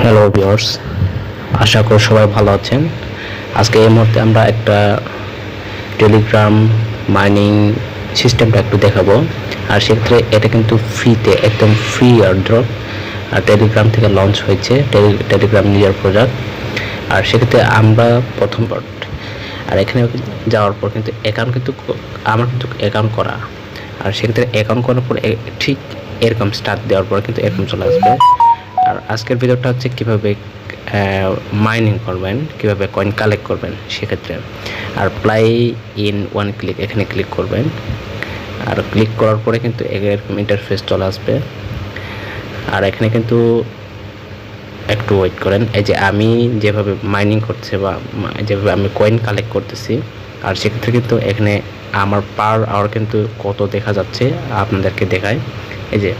Hello viewers, আশা করি সবাই ভালো আছেন। আজকে এই মুহূর্তে আমরা একটা টেলিগ্রাম মাইনিং সিস্টেমটা একটু দেখাবো। আর সেক্ষেত্রে এটা কিন্তু ফ্রিতে, একদম ফ্রি এয়ারড্রপ, আর টেলিগ্রাম থেকে লঞ্চ হয়েছে, টেলিগ্রাম নিজের প্রোডাক্ট। আর সেক্ষেত্রে আমরা প্রথম পার্ট, আর এখানে যাওয়ার পর কিন্তু অ্যাকাউন্ট কিন্তু আমার কিন্তু অ্যাকাউন্ট করা। আর সেক্ষেত্রে অ্যাকাউন্ট করার পর ঠিক এরকম স্টার্ট দেওয়ার পর কিন্তু এরকম চলে আসবে। আর আজকের ভিডিওটা হচ্ছে কীভাবে মাইনিং করবেন, কীভাবে কয়েন কালেক্ট করবেন সেক্ষেত্রে। আর প্লাই ইন ওয়ান ক্লিক এখানে ক্লিক করবেন। আর ক্লিক করার পরে কিন্তু এরকম ইন্টারফেস চলে আসবে। আর এখানে কিন্তু একটু ওয়েট করেন। এই যে আমি যেভাবে মাইনিং করছে বা যেভাবে আমি কয়েন কালেক্ট করতেছি, আর সেক্ষেত্রে কিন্তু এখানে আমার পার আওয়ার কিন্তু কত দেখা যাচ্ছে আপনাদেরকে দেখায়। এই যে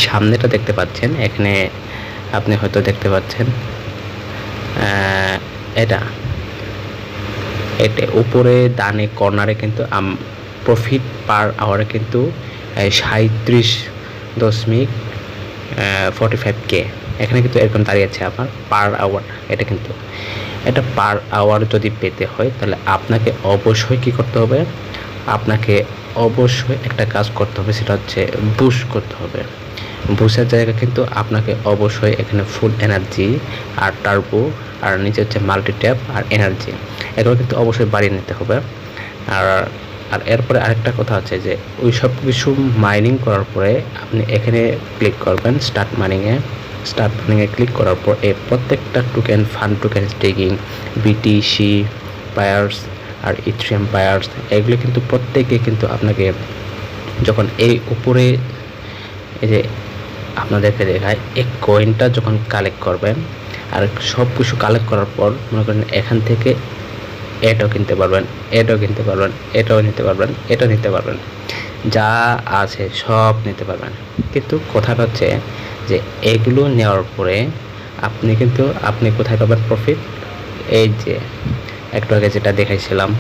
সামনেটা দেখতে পাচ্ছেন, এখানে আপনি হয়তো দেখতে পাচ্ছেন এটা উপরে ডানে কর্নারে কিন্তু প্রফিট পার আওয়ারে কিন্তু 37.45K এখানে কিন্তু এরকম দাঁড়িয়েছে আমার পার আওয়ার। এটা পার আওয়ার যদি পেতে হয় তাহলে আপনাকে অবশ্যই কী করতে হবে, আপনাকে অবশ্যই একটা কাজ করতে হবে, সেটা হচ্ছে বুস্ট করতে হবে। বুস্টের জায়গা কিন্তু আপনাকে অবশ্যই এখানে ফুল এনার্জি আর টার্বো আর নিচে হচ্ছে মাল্টি ট্যাপ আর এনার্জি, এগুলো কিন্তু অবশ্যই বাড়িয়ে নিতে হবে। আর আর এরপরে আরেকটা কথা আছে যে ওই সব কিছু মাইনিং করার পরে আপনি এখানে ক্লিক করবেন স্টার্ট মাইনিংয়ে ক্লিক করার পর এই প্রত্যেকটা token, fund token staking, BTC pairs আর ইথ্রিয়াম পায়ার্স, এগুলো কিন্তু প্রত্যেকে কিন্তু আপনাকে যখন এই উপরে এই যে আপনাদেরকে দেখায় এই কয়েনটা যখন কালেক্ট করবেন, আর সব কিছু কালেক্ট করার পর মনে করেন এখান থেকে এটাও কিনতে পারবেন, এটাও কিনতে পারবেন, এটাও নিতে পারবেন, এটা নিতে পারবেন, যা আছে সব নিতে পারবেন। কিন্তু কথাটা হচ্ছে যে এগুলো নেওয়ার পরে আপনি কোথায় পাবেন প্রফিট? এই যে একটু আগে যেটা দেখাইছিলাম,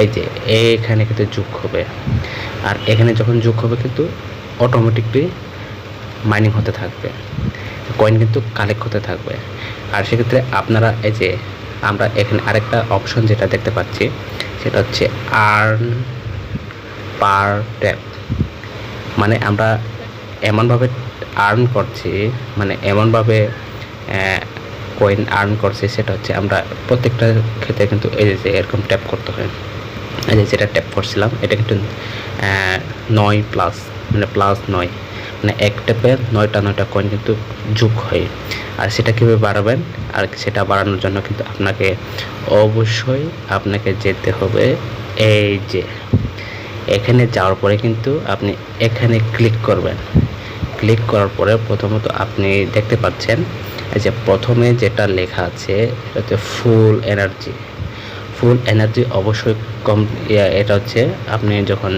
এই যে এইখানে কিন্তু যোগ হবে। আর এখানে যখন যোগ হবে কিন্তু অটোমেটিকলি মাইনিং হতে থাকবে, কয়েন কিন্তু কালেক্ট হতে থাকবে। আর সেক্ষেত্রে আপনারা এই যে আমরা এখানে আরেকটা অপশন যেটা দেখতে পাচ্ছি সেটা হচ্ছে আর্ন পার ট্যাপ। মানে আমরা এমনভাবে আর্ন করছি, মানে এমনভাবে কয়েন আর্ন করছি, সেটা হচ্ছে আমরা প্রত্যেকটা ক্ষেত্রে কিন্তু এই যে এরকম ট্যাপ করতে হয়। এই যে যেটা ট্যাপ করছিলাম এটা কিন্তু 9+, মানে +9, মানে এক ট্যাপে 9টা কয়েন কিন্তু যোগ হয়। আর সেটা কীভাবে বাড়াবেন, আর সেটা বাড়ানোর জন্য কিন্তু আপনাকে যেতে হবে এই যে এখানে যাওয়ার পরে কিন্তু আপনি এখানে ক্লিক করবেন। ক্লিক করার পরে প্রথমত আপনি দেখতে পাচ্ছেন এই যে প্রথমে যেটা লেখা আছে এটা হচ্ছে ফুল এনার্জি অবশ্যই কম। এটা হচ্ছে আপনি যখন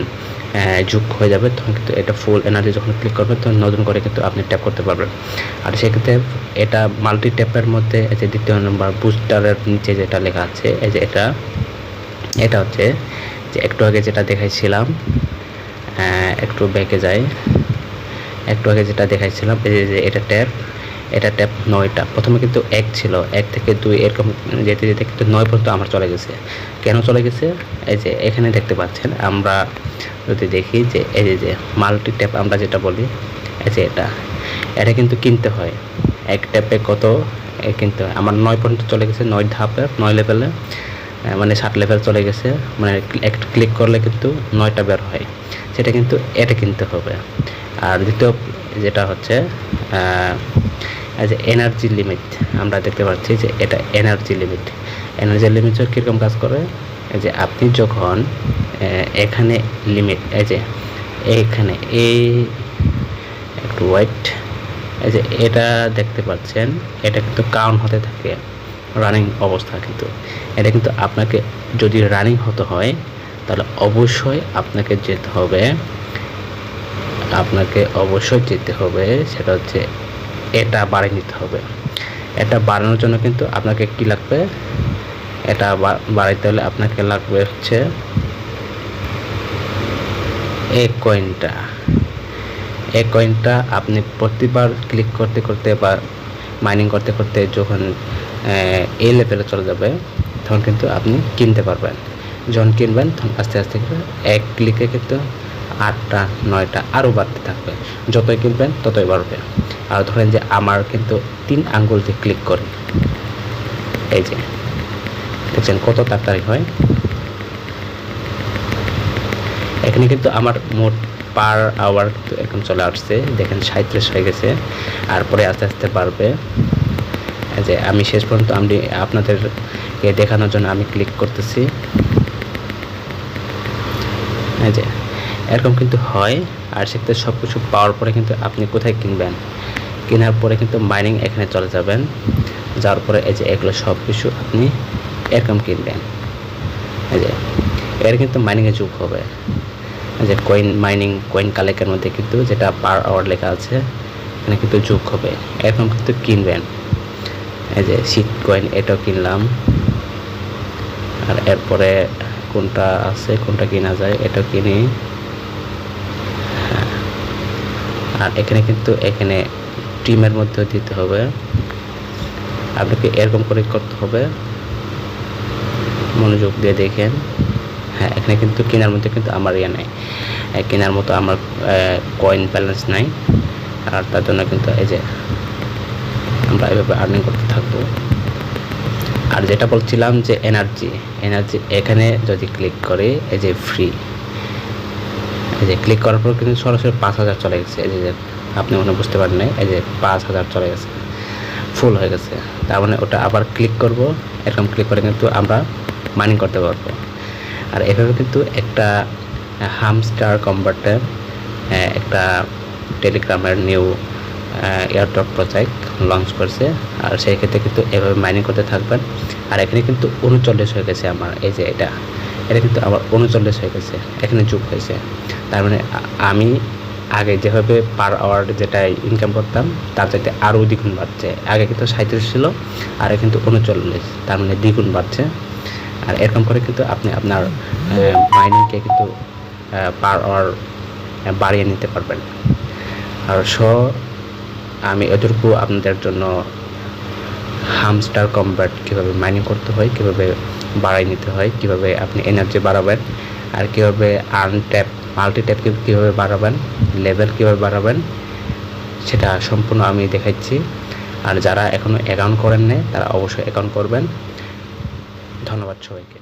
যোগ হয়ে যাবে তখন কিন্তু এটা ফুল এনার্জি যখন ক্লিক করবেন তখন নতুন করে কিন্তু আপনি ট্যাপ করতে পারবেন। আর সেক্ষেত্রে এটা মাল্টি ট্যাপের মধ্যে এই যে দ্বিতীয় নম্বর বুস্টারের নিচে যেটা লেখা আছে এই যে এটা হচ্ছে যে একটু আগে যেটা দেখাইছিলাম, একটু ব্যাকে যাই, একটু আগে যেটা দেখাইছিলাম এই যে এটা ট্যাপ 9টা। প্রথমে কিন্তু 1 ছিল, 1 থেকে 2 এরকম যেতে যেতে কিন্তু 9 পর্যন্ত আমার চলে গেছে। কেন চলে গেছে? এই যে এখানে দেখতে পাচ্ছেন, আমরা যদি দেখি যে এই যে মাল্টি ট্যাপ আমরা যেটা বলি, এই যে এটা কিন্তু কিনতে হয়। এক ট্যাপে কত কিনতে হয়? আমার 9 পর্যন্ত চলে গেছে, 9 ধাপে 9 লেভেলে, মানে 7 লেভেল চলে গেছে। মানে একটা ক্লিক করলে কিন্তু 9টা বের হয়, সেটা কিন্তু এটা কিনতে হবে। আর দ্বিতীয় যেটা হচ্ছে এনার্জি লিমিট, আমরা দেখতে পাচ্ছি যে এটা এনার্জি লিমিট কীরকম কাজ করে? এই যে আপনি যখন এখানে লিমিট, এই যে এইখানে একটু ওয়েট, এই যে এটা দেখতে পাচ্ছেন, এটা কিন্তু কাউন্ট হতে থাকে রানিং অবস্থা। কিন্তু এটা কিন্তু আপনাকে যদি রানিং হতে হয় তাহলে অবশ্যই আপনাকে যেতে হবে, সেটা হচ্ছে এটা বাড়িয়ে নিতে হবে। এটা বাড়ানোর জন্য কিন্তু আপনাকে কি লাগবে? এটা বাড়াইতে হলে আপনাকে লাগবে হচ্ছে এই কয়েনটা। আপনি প্রতিবার ক্লিক করতে বা মাইনিং করতে করতে যখন এই লেভেলে চলে যাবে তখন কিন্তু আপনি কিনতে পারবেন। যখন কিনবেন তখন আস্তে আস্তে এক ক্লিকে কিন্তু 8টা 9টা আরও বাড়তে থাকবে, যতই কিনবেন ততই বাড়বে। আর ধরেন যে আমার কিন্তু 3 আঙ্গুল দিয়ে ক্লিক করে, এই যে দেখছেন কত তাড়াতাড়ি হয়। এখানে কিন্তু আমার মোট পার আওয়ার কিন্তু এখন চলে আসছে, দেখেন 37 হয়ে গেছে, আর পরে আস্তে আস্তে বাড়বে। যে আমি শেষ পর্যন্ত আমি আপনাদেরকে দেখানোর জন্য আমি ক্লিক করতেছি। এই যে এরকম কিন্তু হয়। আর সেক্ষেত্রে সব কিছু পাওয়ার পরে কিন্তু আপনি কোথায় কিনবেন, কেনার পরে কিন্তু মাইনিং এখানে চলে যাবেন, যাওয়ার পরে এই যে এগুলো সব কিছু আপনি এরকম কিনবেন। এই যে এর কিন্তু মাইনিংয়ে যোগ হবে, যে কয়েন মাইনিং কয়েন কালেক্টের মধ্যে কিন্তু যেটা পার আওয়ার লেখা আছে এখানে কিন্তু যোগ হবে, এরকম কিন্তু কিনবেন। এই যে সিট কয়েন এটাও কিনলাম, আর এরপরে কোনটা আছে কোনটা কেনা যায় এটাও কিনি। আর এখানে কিন্তু এখানে টিমের মধ্যে দিতে হবে, আপনাকে এরকম করে করতে হবে, মনোযোগ দিয়ে দেখেন। হ্যাঁ, এখানে কিন্তু কেনার মধ্যে কিন্তু আমার নেই, কেনার মতো আমার কয়েন ব্যালেন্স নাই। আর তার জন্য কিন্তু এই যে আমরা এভাবে আর্নিং করতে থাকবো। আর যেটা বলছিলাম যে এনার্জি এখানে যদি ক্লিক করে এই যে ফ্রি, এই যে ক্লিক করার পর কিন্তু সরাসরি 5000 চলে গেছে। এই যে আপনি মনে বুঝতে পারেন নাই, এই যে 5000 চলে গেছে, ফুল হয়ে গেছে। তার মানে ওটা আবার ক্লিক করব, এরকম ক্লিক করে কিন্তু আমরা মাইনিং করতে পারবো। আর এভাবে কিন্তু একটা হামস্টার কনভার্টার একটা টেলিগ্রামের নিউ এয়ারড্রপ প্রজেক্ট লঞ্চ করছে। আর সেই ক্ষেত্রে কিন্তু এভাবে মাইনিং করতে থাকবেন। আর এখানে কিন্তু 39 হয়ে গেছে আমার, এই যে এটা কিন্তু আবার 39 হয়ে গেছে, এখানে যোগ হয়েছে। তার মানে আমি আগে যেভাবে পার আওয়ার যেটা ইনকাম করতাম তার চাইতে আরও দ্বিগুণ বাড়ছে। আগে কিন্তু 37 ছিল, আর কিন্তু 39, তার মানে দ্বিগুণ বাড়ছে। আর এরকম করে কিন্তু আপনি আপনার মাইনিংকে কিন্তু পার আওয়ার বাড়িয়ে নিতে পারবেন। আর আমি এতটুকু আপনাদের জন্য হামস্টার কনভার্ট কীভাবে মাইনিং করতে হয়, কীভাবে বাড়াই নিতে হয়, কীভাবে আপনি এনার্জি বাড়াবেন, আর কীভাবে আনট্যাপ মাল্টি ট্যাপ কীভাবে বাড়াবেন, লেভেল কীভাবে বাড়াবেন, সেটা সম্পূর্ণ আমি দেখাচ্ছি। আর যারা এখনও অ্যাকাউন্ট করেন নাই তারা অবশ্যই অ্যাকাউন্ট করবেন। ধন্যবাদ সবাইকে।